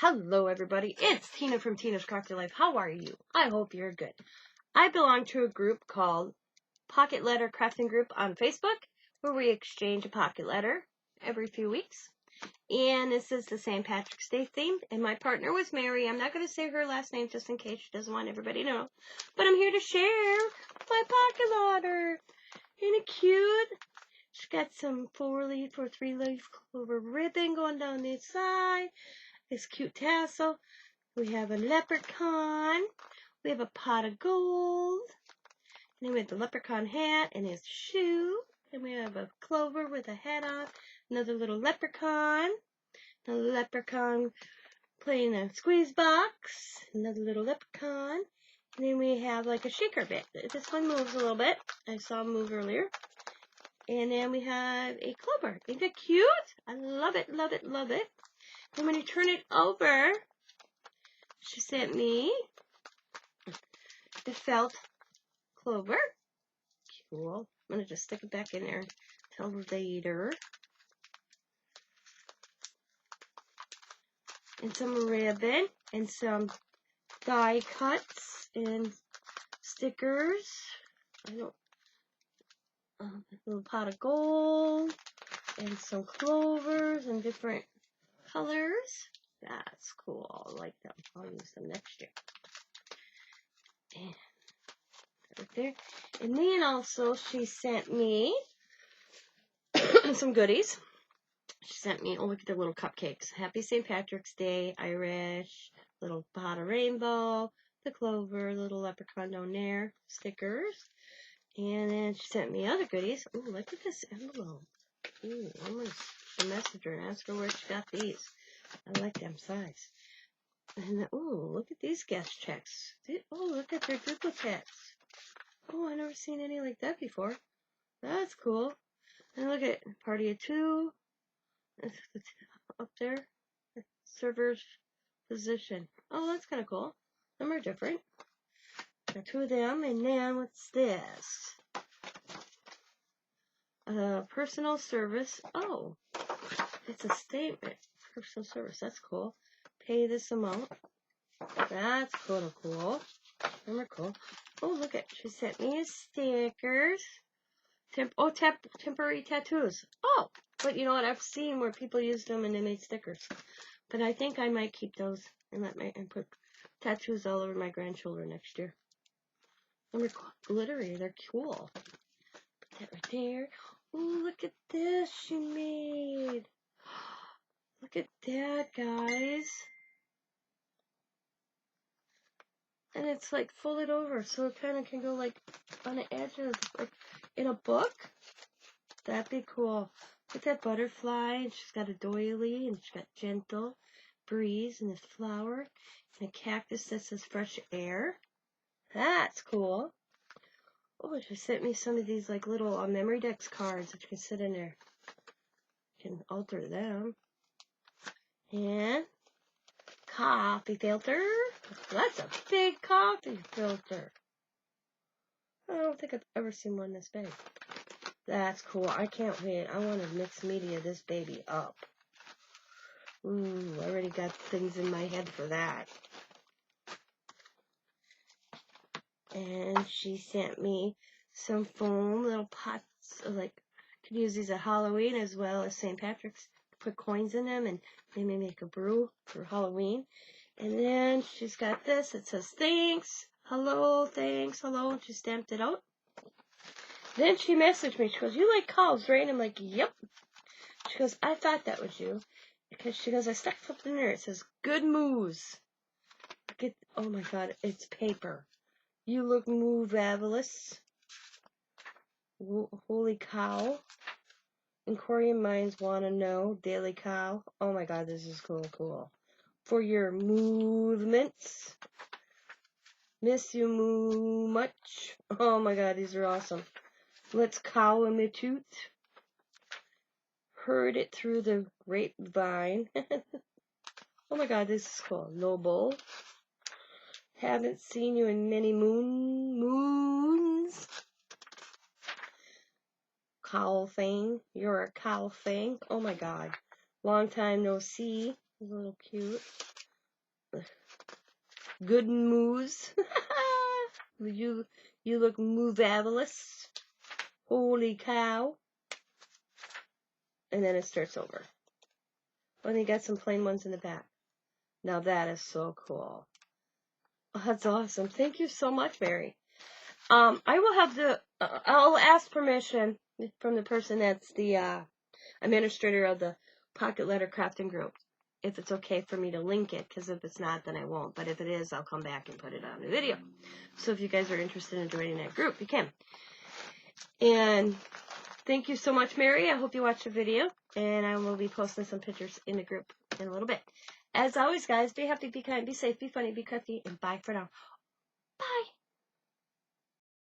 Hello everybody, it's Tina from Tina's Crafty Life. How are you? I hope you're good. I belong to a group called Pocket Letter Crafting Group on Facebook, where we exchange a pocket letter every few weeks. And this is the St. Patrick's Day theme, and my partner was Mary. I'm not going to say her last name just in case she doesn't want everybody to know. But I'm here to share my pocket letter. Isn't it cute? She's got some 4-leaf or 3-leaf clover ribbon going down the side. This cute tassel. We have a leprechaun. We have a pot of gold. And then we have the leprechaun hat and his shoe. And we have a clover with a hat on. Another little leprechaun. Another leprechaun playing a squeeze box. Another little leprechaun. And then we have like a shaker bit. This one moves a little bit. I saw him move earlier. And then we have a clover. Isn't that cute? I love it, love it, love it. And when you turn it over, she sent me the felt clover. Cool. I'm going to just stick it back in there until later. And some ribbon and some die cuts and stickers. A little pot of gold and some clovers and different colors. That's cool. I like them. I'll use them next year. And right there. And then also she sent me some goodies. She sent me, oh, look at the little cupcakes. Happy St. Patrick's Day, Irish, little pot of rainbow, the clover, little leprechaun down there, stickers. And then she sent me other goodies. Oh, look at this envelope. Ooh, I'm going to message her and ask her where she got these. I like them size. And oh, look at these guest checks. Oh, look at their duplicates. Oh, I've never seen any like that before. That's cool. And look at party of 2. Up there. Server's position. Oh, that's kind of cool. Some are different. Got 2 of them. And then what's this? Personal service. Oh, it's a statement. Personal service. That's cool. Pay this amount. That's cool. They're cool. Oh, look at. She sent me stickers. Temporary tattoos. Oh, but you know what? I've seen where people used them and they made stickers. But I think I might keep those and put tattoos all over my grandchildren next year. They're glittery. They're cool. Put that right there. Oh, look at this she made. Look at that, guys. And it's like folded over, so it kind of can go like on the edges, like in a book. That'd be cool. Look at that butterfly, and she's got a doily, and she's got gentle breeze, and this flower, and a cactus that says fresh air. That's cool. Oh, she sent me some of these like little memory decks cards that you can sit in there. You can alter them. And coffee filter. That's a big coffee filter. I don't think I've ever seen one this big. That's cool. I can't wait. I want to mix media this baby up. Ooh, I already got things in my head for that. And she sent me some foam little pots. Like, could use these at Halloween as well as St. Patrick's. Put coins in them and maybe make a brew for Halloween. And then she's got this. It says, thanks, hello, thanks, hello. And she stamped it out. Then she messaged me. She goes, you like cows, right? And I'm like, yep. She goes, I thought that was you. Because she goes, I stuck something there. It says, good moves. Oh my God, it's paper. You look moveavelous. Holy cow. Inquiring minds want to know. Daily cow. Oh my God, this is cool. For your movements. Miss you moo much. Oh my God, these are awesome. Let's cow in the tooth. Heard it through the grapevine. Oh my God, this is cool. Noble. Haven't seen you in many moons. Cowl thing. You're a cowl thing. Oh my God. Long time no see. A little cute. Good moves. you look moveabulous. Holy cow. And then it starts over. And you got some plain ones in the back. Now that is so cool. Oh, that's awesome. Thank you so much, Mary. I will have I'll ask permission from the person that's the administrator of the Pocket Letter Crafting Group, if it's okay for me to link it, because if it's not, then I won't. But if it is, I'll come back and put it on the video. So if you guys are interested in joining that group, you can. And thank you so much, Mary. I hope you watched the video, and I will be posting some pictures in the group in a little bit. As always, guys, be happy, be kind, be safe, be funny, be crafty, and bye for now. Bye.